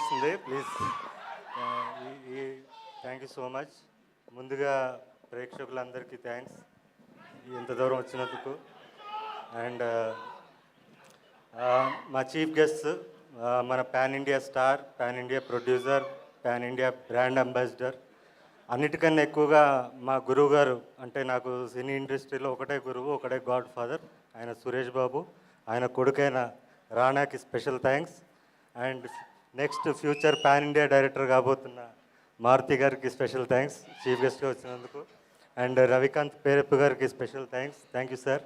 వస్తుంది please. Thank you so much. ముందుగా ప్రేక్షకులందరికీ థ్యాంక్స్ ఇంత దూరం వచ్చినందుకు. అండ్ మా చీఫ్ గెస్ట్ మన pan India star, pan India producer, pan India brand ambassador, అన్నిటికన్నా ఎక్కువగా మా గురువు గారు, అంటే నాకు సినీ ఇండస్ట్రీలో ఒకటే గురువు, ఒకటే గాడ్ ఫాదర్, ఆయన సురేష్ బాబు. ఆయన కొడుకైన రాణాకి special thanks. And next future pan India director కాబోతున్న మారుతి గారికి స్పెషల్ థ్యాంక్స్ చీఫ్ గెస్ట్గా వచ్చినందుకు. అండ్ రవికాంత్ పేరెప్పు గారికి special thanks. Thank you sir.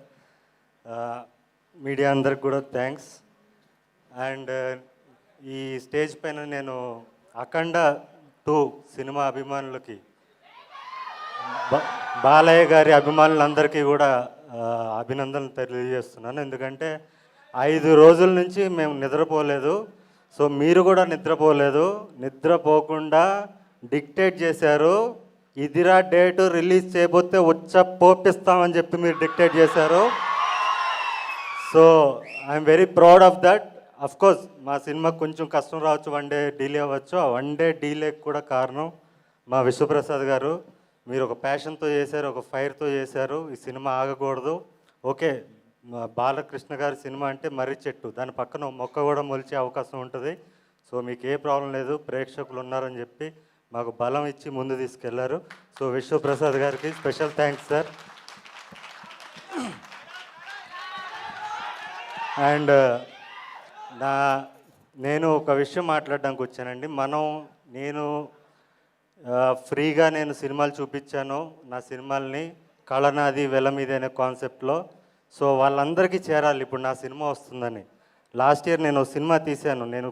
Media అందరికి కూడా థ్యాంక్స్. అండ్ ఈ స్టేజ్ పైన నేను అఖండ 2 సినిమా అభిమానులకి, బాలయ్య గారి అభిమానులందరికీ కూడా అభినందనలు తెలియజేస్తున్నాను. ఎందుకంటే 5 రోజుల నుంచి మేము నిద్రపోలేదు. సో మీరు కూడా నిద్రపోలేదు. నిద్రపోకుండా డిక్టేట్ చేశారు. ఇదిరా డేటు రిలీజ్ చేయబోతే పోపిస్తామని చెప్పి మీరు డిక్టేట్ చేశారు. So I'm very proud of that. Course మా సినిమాకి కొంచెం కష్టం రావచ్చు, 1 డే డిలే అవ్వచ్చు. ఆ 1 డే డిలేకి కూడా కారణం మా విశ్వప్రసాద్ గారు. మీరు ఒక ప్యాషన్తో చేశారు, ఒక ఫైర్తో చేశారు. ఈ సినిమా ఆగకూడదు. ఓకే, బాలకృష్ణ గారి సినిమా అంటే మర్రి చెట్టు, దాని పక్కన మొక్క కూడా మొలిచే అవకాశం ఉంటుంది. సో మీకు ఏ ప్రాబ్లం లేదు, ప్రేక్షకులు ఉన్నారని చెప్పి మాకు బలం ఇచ్చి ముందు తీసుకెళ్లారు. సో విశ్వప్రసాద్ గారికి స్పెషల్ థ్యాంక్స్ సార్. అండ్ నేను ఒక విషయం మాట్లాడడానికి వచ్చానండి. నేను ఫ్రీగా సినిమాలు చూపించాను, నా సినిమాల్ని కళనాది వెల మీద అనే కాన్సెప్ట్లో. సో వాళ్ళందరికీ చేరాలి ఇప్పుడు నా సినిమా వస్తుందని. లాస్ట్ ఇయర్ నేను సినిమా తీశాను. నేను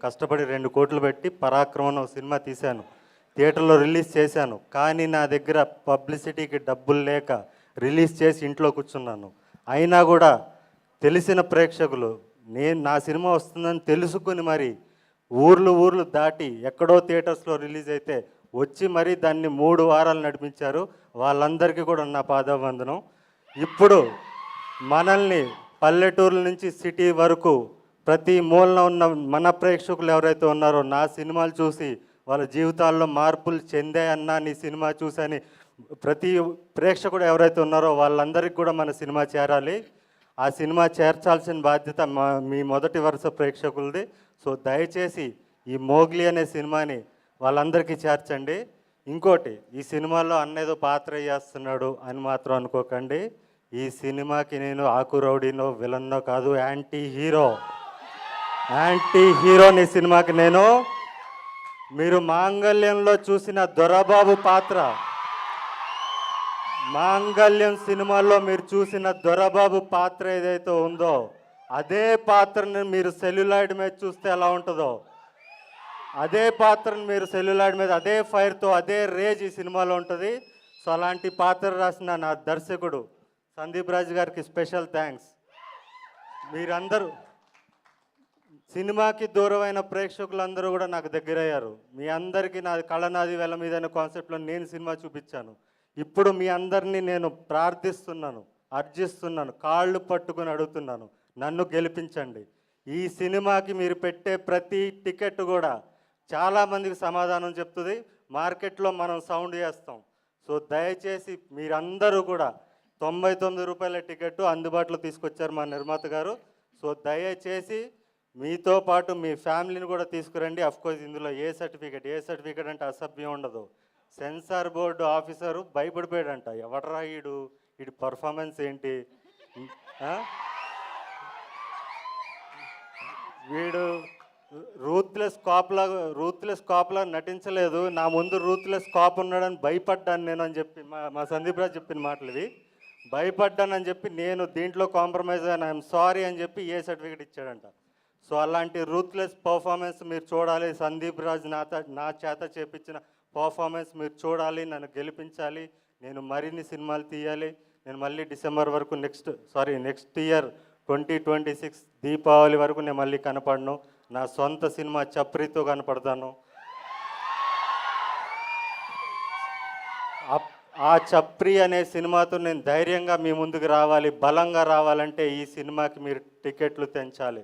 కష్టపడి 2 కోట్లు పెట్టి పరాక్రమం ఒక సినిమా తీశాను, థియేటర్లో రిలీజ్ చేశాను. కానీ నా దగ్గర పబ్లిసిటీకి డబ్బులు లేక రిలీజ్ చేసి ఇంట్లో కూర్చున్నాను. అయినా కూడా తెలిసిన ప్రేక్షకులు నా సినిమా వస్తుందని తెలుసుకుని మరి ఊర్లు దాటి ఎక్కడో థియేటర్స్లో రిలీజ్ అయితే వచ్చి మరి దాన్ని 3 వారాలు నడిపించారు. వాళ్ళందరికీ కూడా నా పాదావందనం. ఇప్పుడు మనల్ని పల్లెటూర్ల నుంచి సిటీ వరకు ప్రతి మూలన ఉన్న మన ప్రేక్షకులు ఎవరైతే ఉన్నారో నా సినిమాలు చూసి వాళ్ళ జీవితాల్లో మార్పులు చెందాయన్నా నీ సినిమా చూసని ప్రతి ప్రేక్షకుడు ఎవరైతే ఉన్నారో వాళ్ళందరికీ కూడా మన సినిమా చేరాలి. ఆ సినిమా చేర్చాల్సిన బాధ్యత మీ మొదటి వరుస ప్రేక్షకులది. సో దయచేసి ఈ మోగ్లీ అనే సినిమాని వాళ్ళందరికీ చేర్చండి. ఇంకోటి, ఈ సినిమాలో అన్నేదో పాత్ర చేస్తున్నాడు అని మాత్రం అనుకోకండి. ఈ సినిమాకి నేను ఆకురౌడీనో విలన్నో కాదు, యాంటీ హీరోని సినిమాకి నేను. మీరు మాంగళ్యంలో చూసిన దొరబాబు పాత్ర, మాంగళ్యం సినిమాలో మీరు చూసిన దొరబాబు పాత్ర ఏదైతే ఉందో అదే పాత్రని మీరు సెల్యులాయిడ్ మీద చూస్తే ఎలా ఉంటుందో అదే పాత్రను మీరు సెల్యులాయిడ్ మీద అదే ఫైర్తో అదే రేజ్ ఈ సినిమాలో ఉంటుంది. సో అలాంటి పాత్ర రాసిన నా దర్శకుడు సందీప్ రాజ్ గారికి స్పెషల్ థ్యాంక్స్. మీరందరూ సినిమాకి దూరమైన ప్రేక్షకులందరూ కూడా నాకు దగ్గరయ్యారు. మీ అందరికీ నాది కళనాది వెల మీద అనే కాన్సెప్ట్లో నేను సినిమా చూపించాను. ఇప్పుడు మీ అందరినీ నేను ప్రార్థిస్తున్నాను, అర్జిస్తున్నాను, కాళ్ళు పట్టుకుని అడుగుతున్నాను, నన్ను గెలిపించండి. ఈ సినిమాకి మీరు పెట్టే ప్రతి టికెట్ కూడా చాలామందికి సమాధానం చెప్తుంది. మార్కెట్లో మనం సౌండ్ చేస్తాం. సో దయచేసి మీరందరూ కూడా 99 రూపాయల టికెట్ అందుబాటులో తీసుకొచ్చారు మా నిర్మాత గారు. సో దయచేసి మీతో పాటు మీ ఫ్యామిలీని కూడా తీసుకురండి. అఫ్కోర్స్ ఇందులో ఏ సర్టిఫికేట్ అంటే అసభ్యం ఉండదు. సెన్సార్ బోర్డు ఆఫీసరు భయపడిపోయాడంట, ఎవడరా వీడి పర్ఫార్మెన్స్ ఏంటి, వీడు రూత్లెస్ కాప్లా నటించలేదు, నా ముందు రూత్లెస్ కాప్ ఉన్నాడని భయపడ్డాను నేను అని చెప్పి మా సందీప్ రాజ్ చెప్పిన మాటలు ఇవి. భయపడ్డానని చెప్పి నేను దీంట్లో కాంప్రమైజ్ అయినా ఐఎమ్ సారీ అని చెప్పి ఏ సర్టిఫికేట్ ఇచ్చాడంట. సో అలాంటి రూత్లెస్ పర్ఫార్మెన్స్ మీరు చూడాలి. సందీప్ రాజ్ నా చేత చేపించిన పర్ఫార్మెన్స్ మీరు చూడాలి, నన్ను గెలిపించాలి. నేను మరిన్ని సినిమాలు తీయాలి. నేను మళ్ళీ డిసెంబర్ వరకు నెక్స్ట్ ఇయర్ 2026 దీపావళి వరకు నేను మళ్ళీ కనపడను. నా సొంత సినిమా చప్రీతో కనపడతాను. ఆ చప్రి అనే సినిమాతో నేను ధైర్యంగా మీ ముందుకు రావాలి, బలంగా రావాలంటే ఈ సినిమాకి మీరు టికెట్లు తెంచాలి.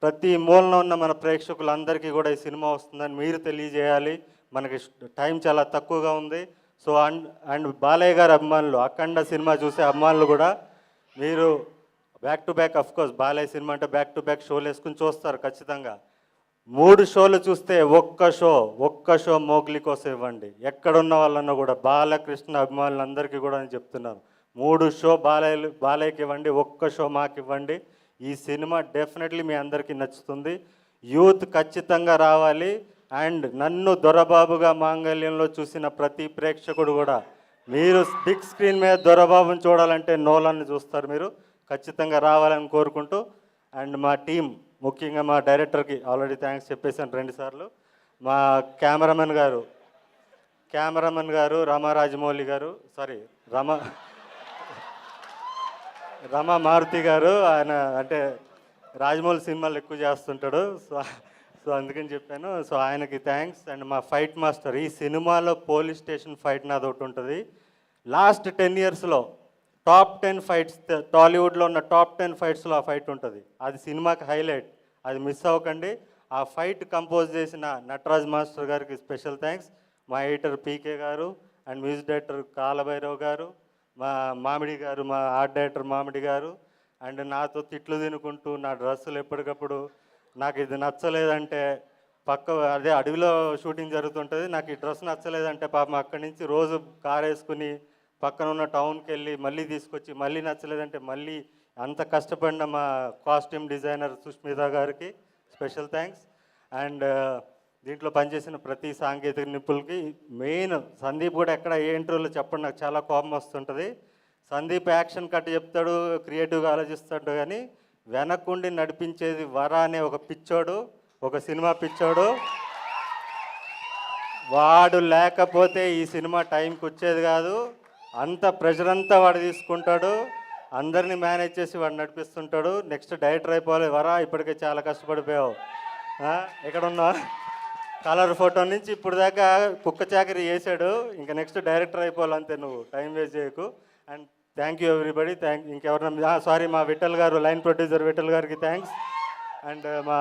ప్రతి మూలన ఉన్న మన ప్రేక్షకులందరికీ కూడా ఈ సినిమా వస్తుందని మీరు తెలియజేయాలి. మనకి టైం చాలా తక్కువగా ఉంది. సో అండ్ బాలయ్య గారి అభిమానులు, అఖండ సినిమా చూసే అభిమానులు కూడా మీరు back to back, of course Balayya cinema అంటే బ్యాక్ టు బ్యాక్ షోలు వేసుకుని చూస్తారు ఖచ్చితంగా. 3 షోలు చూస్తే ఒక్క షో మోగ్లీ కోసం ఇవ్వండి. ఎక్కడున్న వాళ్ళన్నా కూడా బాలకృష్ణ అభిమానులందరికీ కూడా నేను చెప్తున్నాను, 3 షో బాలయ్యకి ఇవ్వండి, ఒక్క షో మాకు ఇవ్వండి. ఈ సినిమా డెఫినెట్లీ మీ అందరికీ నచ్చుతుంది. యూత్ ఖచ్చితంగా రావాలి. అండ్ నన్ను దొరబాబుగా మాంగళ్యంలో చూసిన ప్రతి ప్రేక్షకుడు కూడా, మీరు బిగ్ స్క్రీన్ మీద దొరబాబుని చూడాలంటే నోలాన్ని చూస్తారు, మీరు ఖచ్చితంగా రావాలని కోరుకుంటూ, అండ్ మా టీం ముఖ్యంగా మా డైరెక్టర్కి ఆల్రెడీ థ్యాంక్స్ చెప్పేశాను 2 సార్లు. మా కెమెరామెన్ గారు రమా రాజమౌళి గారు, సారీ రమా మారుతి గారు, ఆయన అంటే రాజమౌళి సినిమాలు ఎక్కువ చేస్తుంటాడు. సో అందుకని చెప్పాను. సో ఆయనకి థ్యాంక్స్. అండ్ మా ఫైట్ మాస్టర్, ఈ సినిమాలో పోలీస్ స్టేషన్ ఫైట్ నాది ఒకటి ఉంటుంది. లాస్ట్ 10 ఇయర్స్లో టాప్ 10 ఫైట్స్, టాలీవుడ్లో ఉన్న టాప్ 10 ఫైట్స్లో ఆ ఫైట్ ఉంటుంది. అది సినిమాకి హైలైట్, అది మిస్ అవ్వకండి. ఆ ఫైట్ కంపోజ్ చేసిన నటరాజ్ మాస్టర్ గారికి స్పెషల్ థ్యాంక్స్. మా ఎడిటర్ పీకే గారు అండ్ మ్యూజిక్ డైరెక్టర్ కాలభైరవ్ గారు, మా మామిడి గారు, మా ఆర్ట్ డైరెక్టర్ మామిడి గారు, అండ్ నాతో తిట్లు తినుకుంటూ నా డ్రెస్సులు ఎప్పటికప్పుడు నాకు ఇది నచ్చలేదంటే, అదే అడవిలో షూటింగ్ జరుగుతుంటుంది, నాకు ఈ డ్రెస్ నచ్చలేదంటే పాపం అక్కడి నుంచి రోజు కార్ వేసుకుని పక్కన ఉన్న టౌన్కి వెళ్ళి మళ్ళీ తీసుకొచ్చి, మళ్ళీ నచ్చలేదంటే మళ్ళీ అంత కష్టపడిన మా కాస్ట్యూమ్ డిజైనర్ సుష్మిత గారికి స్పెషల్ థ్యాంక్స్. అండ్ దీంట్లో పనిచేసిన ప్రతి సాంకేతిక నిపుణులకి, మెయిన్ సందీప్ కూడా ఎక్కడ ఏ ఇంటర్వ్యూలో చెప్పండి, నాకు చాలా కోపం వస్తుంటుంది. సందీప్ యాక్షన్ కట్ చెప్తాడు, క్రియేటివ్గా ఆలోచిస్తాడు, కానీ వెనక్కుండి నడిపించేది వర అనే ఒక పిచ్చోడు, ఒక సినిమా పిచ్చోడు. వాడు లేకపోతే ఈ సినిమా టైంకి వచ్చేది కాదు. అంత ప్రెషర్ అంతా వాడు తీసుకుంటాడు, అందరినీ మేనేజ్ చేసి వాడు నడిపిస్తుంటాడు. నెక్స్ట్ డైరెక్టర్ అయిపోవాలి వరా, ఇప్పటికే చాలా కష్టపడిపోయావు. ఎక్కడున్నా కలర్ ఫోటో నుంచి ఇప్పుడు దాకా కుక్క చాకరీ చేశాడు, ఇంకా నెక్స్ట్ డైరెక్టర్ అయిపోవాలంతే, నువ్వు టైం వేస్ట్ చేయకు. And thank you everybody. ఇంకెవరన్నా సారీ, మా విఠల్ గారు, లైన్ ప్రొడ్యూసర్ విఠల్ గారికి థ్యాంక్స్. అండ్ మా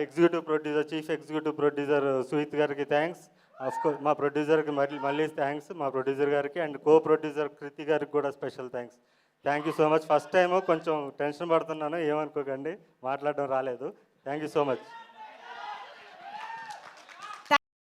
executive producer, chief executive producer Suhit గారికి థ్యాంక్స్. అఫ్కోర్స్ మా ప్రొడ్యూసర్కి మళ్ళీ థ్యాంక్స్, మా ప్రొడ్యూసర్ గారికి. అండ్ కో ప్రొడ్యూసర్ కృతి గారికి కూడా special thanks. Thank you so much. First time కొంచెం టెన్షన్ పడుతున్నాను, ఏమనుకోకండి, మాట్లాడడం రాలేదు. Thank you so much.